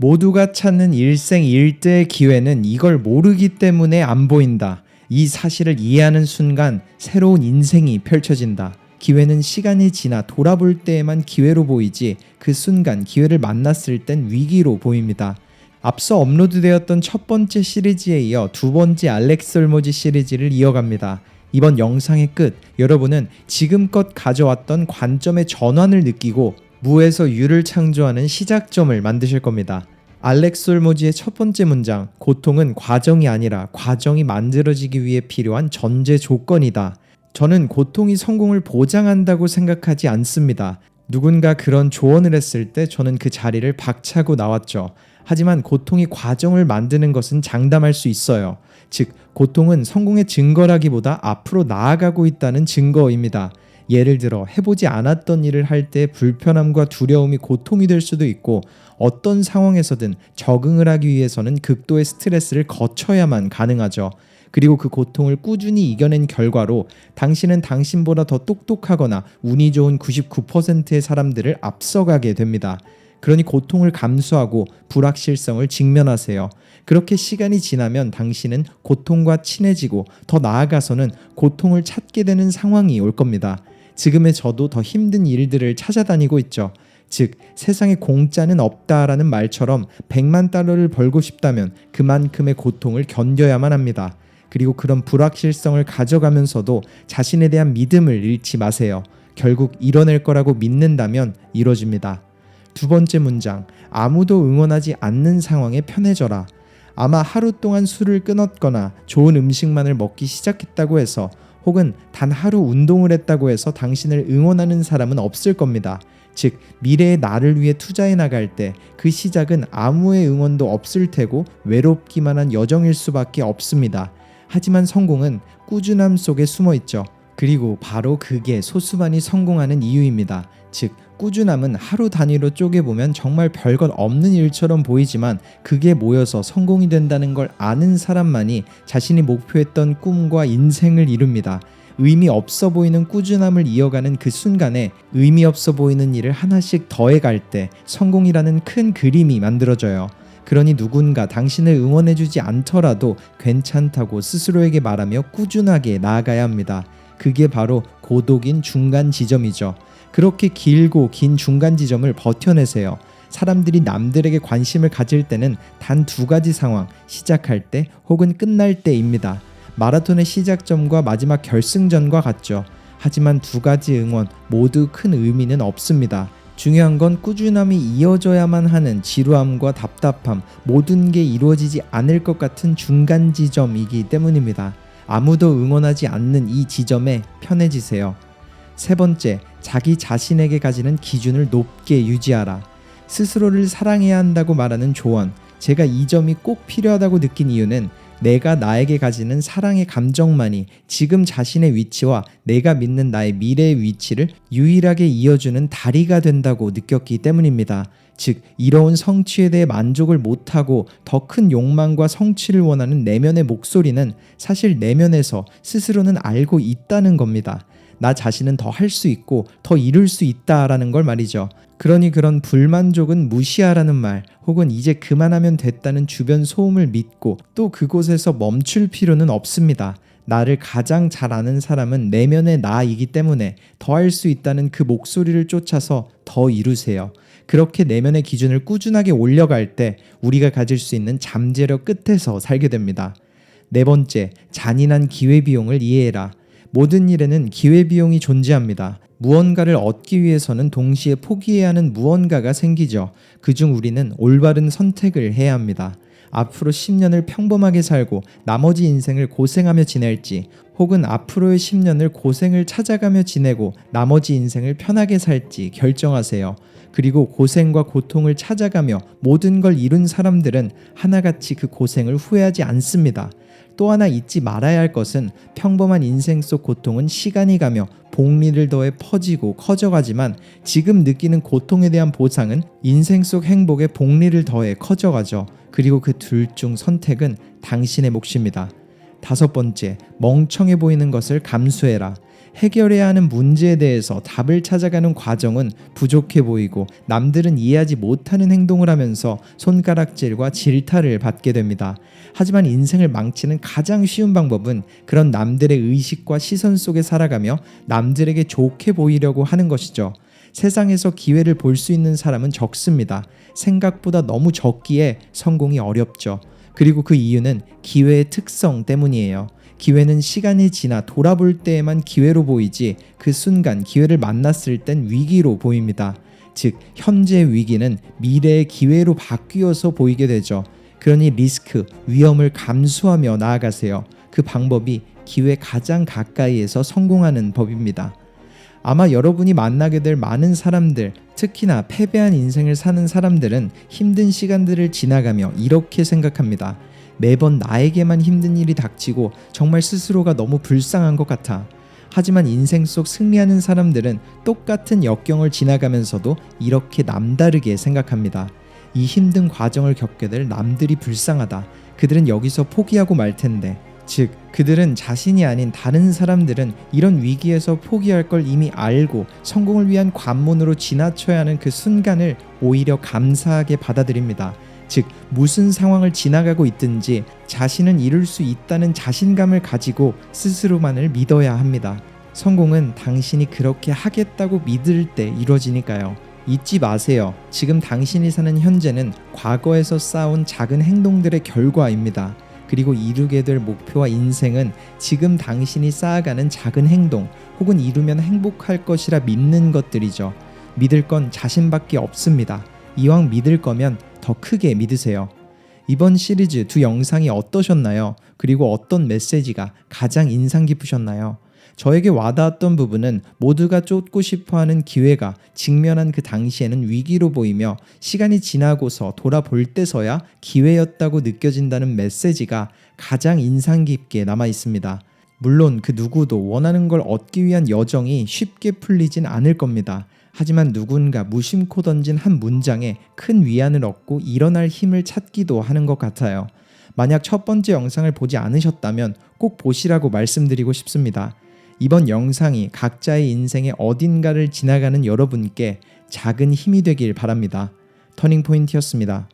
모두가 찾는 일생일대의 기회는 이걸 모르기 때문에 안 보인다. 이 사실을 이해하는 순간 새로운 인생이 펼쳐진다. 기회는 시간이 지나 돌아볼 때에만 기회로 보이지 그 순간 기회를 만났을 땐 위기로 보입니다. 앞서 업로드되었던 첫 번째 시리즈에 이어 두 번째 알렉스 홀모즈 시리즈를 이어갑니다. 이번 영상의 끝, 여러분은 지금껏 가져왔던 관점의 전환을 느끼고 무에서 유를 창조하는 시작점을 만드실 겁니다. 알렉스 홀모즈의 첫 번째 문장, 고통은 과정이 아니라 과정이 만들어지기 위해 필요한 전제 조건이다. 저는 고통이 성공을 보장한다고 생각하지 않습니다. 누군가 그런 조언을 했을 때 저는 그 자리를 박차고 나왔죠. 하지만 고통이 과정을 만드는 것은 장담할 수 있어요. 즉, 고통은 성공의 증거라기보다 앞으로 나아가고 있다는 증거입니다. 예를 들어 해보지 않았던 일을 할 때 불편함과 두려움이 고통이 될 수도 있고, 어떤 상황에서든 적응을 하기 위해서는 극도의 스트레스를 거쳐야만 가능하죠. 그리고 그 고통을 꾸준히 이겨낸 결과로 당신은 당신보다 더 똑똑하거나 운이 좋은 99%의 사람들을 앞서가게 됩니다. 그러니 고통을 감수하고 불확실성을 직면하세요. 그렇게 시간이 지나면 당신은 고통과 친해지고 더 나아가서는 고통을 찾게 되는 상황이 올 겁니다. 지금의 저도 더 힘든 일들을 찾아다니고 있죠. 즉, 세상에 공짜는 없다라는 말처럼 100만 달러를 벌고 싶다면 그만큼의 고통을 견뎌야만 합니다. 그리고 그런 불확실성을 가져가면서도 자신에 대한 믿음을 잃지 마세요. 결국 이뤄낼 거라고 믿는다면 이뤄집니다. 두 번째 문장, 아무도 응원하지 않는 상황에 편해져라. 아마 하루 동안 술을 끊었거나 좋은 음식만을 먹기 시작했다고 해서, 혹은 단 하루 운동을 했다고 해서 당신을 응원하는 사람은 없을 겁니다. 즉, 미래의 나를 위해 투자해 나갈 때 그 시작은 아무의 응원도 없을 테고 외롭기만 한 여정일 수밖에 없습니다. 하지만 성공은 꾸준함 속에 숨어 있죠. 그리고 바로 그게 소수만이 성공하는 이유입니다. 즉, 꾸준함은 하루 단위로 쪼개보면 정말 별것 없는 일처럼 보이지만 그게 모여서 성공이 된다는 걸 아는 사람만이 자신이 목표했던 꿈과 인생을 이룹니다. 의미 없어 보이는 꾸준함을 이어가는 그 순간에 의미 없어 보이는 일을 하나씩 더해갈 때 성공이라는 큰 그림이 만들어져요. 그러니 누군가 당신을 응원해주지 않더라도 괜찮다고 스스로에게 말하며 꾸준하게 나아가야 합니다. 그게 바로 고독인 중간 지점이죠. 그렇게 길고 긴 중간 지점을 버텨내세요. 사람들이 남들에게 관심을 가질 때는 단 두 가지 상황, 시작할 때 혹은 끝날 때입니다. 마라톤의 시작점과 마지막 결승전과 같죠. 하지만 두 가지 응원 모두 큰 의미는 없습니다. 중요한 건 꾸준함이 이어져야만 하는 지루함과 답답함, 모든 게 이루어지지 않을 것 같은 중간 지점이기 때문입니다. 아무도 응원하지 않는 이 지점에 편해지세요. 세 번째, 자기 자신에게 가지는 기준을 높게 유지하라. 스스로를 사랑해야 한다고 말하는 조언, 제가 이 점이 꼭 필요하다고 느낀 이유는 내가 나에게 가지는 사랑의 감정만이 지금 자신의 위치와 내가 믿는 나의 미래의 위치를 유일하게 이어주는 다리가 된다고 느꼈기 때문입니다. 즉, 이뤄온 성취에 대해 만족을 못하고 더 큰 욕망과 성취를 원하는 내면의 목소리는 사실 내면에서 스스로는 알고 있다는 겁니다. 나 자신은 더 할 수 있고 더 이룰 수 있다라는 걸 말이죠. 그러니 그런 불만족은 무시하라는 말, 혹은 이제 그만하면 됐다는 주변 소음을 믿고 또 그곳에서 멈출 필요는 없습니다. 나를 가장 잘 아는 사람은 내면의 나이기 때문에 더 할 수 있다는 그 목소리를 쫓아서 더 이루세요. 그렇게 내면의 기준을 꾸준하게 올려갈 때 우리가 가질 수 있는 잠재력 끝에서 살게 됩니다. 네 번째, 잔인한 기회비용을 이해해라. 모든 일에는 기회비용이 존재합니다. 무언가를 얻기 위해서는 동시에 포기해야 하는 무언가가 생기죠. 그중 우리는 올바른 선택을 해야 합니다. 앞으로 10년을 평범하게 살고 나머지 인생을 고생하며 지낼지, 혹은 앞으로의 10년을 고생을 찾아가며 지내고 나머지 인생을 편하게 살지 결정하세요. 그리고 고생과 고통을 찾아가며 모든 걸 이룬 사람들은 하나같이 그 고생을 후회하지 않습니다. 또 하나 잊지 말아야 할 것은 평범한 인생 속 고통은 시간이 가며 복리를 더해 퍼지고 커져가지만 지금 느끼는 고통에 대한 보상은 인생 속 행복의 복리를 더해 커져가죠. 그리고 그 둘 중 선택은 당신의 몫입니다. 다섯 번째, 멍청해 보이는 것을 감수해라. 해결해야 하는 문제에 대해서 답을 찾아가는 과정은 부족해 보이고 남들은 이해하지 못하는 행동을 하면서 손가락질과 질타를 받게 됩니다. 하지만 인생을 망치는 가장 쉬운 방법은 그런 남들의 의식과 시선 속에 살아가며 남들에게 좋게 보이려고 하는 것이죠. 세상에서 기회를 볼 수 있는 사람은 적습니다. 생각보다 너무 적기에 성공이 어렵죠. 그리고 그 이유는 기회의 특성 때문이에요. 기회는 시간이 지나 돌아볼 때에만 기회로 보이지 그 순간 기회를 만났을 땐 위기로 보입니다. 즉 현재의 위기는 미래의 기회로 바뀌어서 보이게 되죠. 그러니 리스크, 위험을 감수하며 나아가세요. 그 방법이 기회 가장 가까이에서 성공하는 법입니다. 아마 여러분이 만나게 될 많은 사람들, 특히나 패배한 인생을 사는 사람들은 힘든 시간들을 지나가며 이렇게 생각합니다. 매번 나에게만 힘든 일이 닥치고 정말 스스로가 너무 불쌍한 것 같아. 하지만 인생 속 승리하는 사람들은 똑같은 역경을 지나가면서도 이렇게 남다르게 생각합니다. 이 힘든 과정을 겪게 될 남들이 불쌍하다. 그들은 여기서 포기하고 말 텐데. 즉 그들은 자신이 아닌 다른 사람들은 이런 위기에서 포기할 걸 이미 알고 성공을 위한 관문으로 지나쳐야 하는 그 순간을 오히려 감사하게 받아들입니다. 즉 무슨 상황을 지나가고 있든지 자신은 이룰 수 있다는 자신감을 가지고 스스로만을 믿어야 합니다. 성공은 당신이 그렇게 하겠다고 믿을 때 이루어지니까요. 잊지 마세요. 지금 당신이 사는 현재는 과거에서 쌓아온 작은 행동들의 결과입니다. 그리고 이루게 될 목표와 인생은 지금 당신이 쌓아가는 작은 행동 혹은 이루면 행복할 것이라 믿는 것들이죠. 믿을 건 자신밖에 없습니다. 이왕 믿을 거면 더 크게 믿으세요. 이번 시리즈 두 영상이 어떠셨나요? 그리고 어떤 메시지가 가장 인상 깊으셨나요? 저에게 와닿았던 부분은 모두가 쫓고 싶어하는 기회가 직면한 그 당시에는 위기로 보이며 시간이 지나고서 돌아볼 때서야 기회였다고 느껴진다는 메시지가 가장 인상 깊게 남아 있습니다. 물론 그 누구도 원하는 걸 얻기 위한 여정이 쉽게 풀리진 않을 겁니다. 하지만 누군가 무심코 던진 한 문장에 큰 위안을 얻고 일어날 힘을 찾기도 하는 것 같아요. 만약 첫 번째 영상을 보지 않으셨다면 꼭 보시라고 말씀드리고 싶습니다. 이번 영상이 각자의 인생의 어딘가를 지나가는 여러분께 작은 힘이 되길 바랍니다. 터닝포인트였습니다.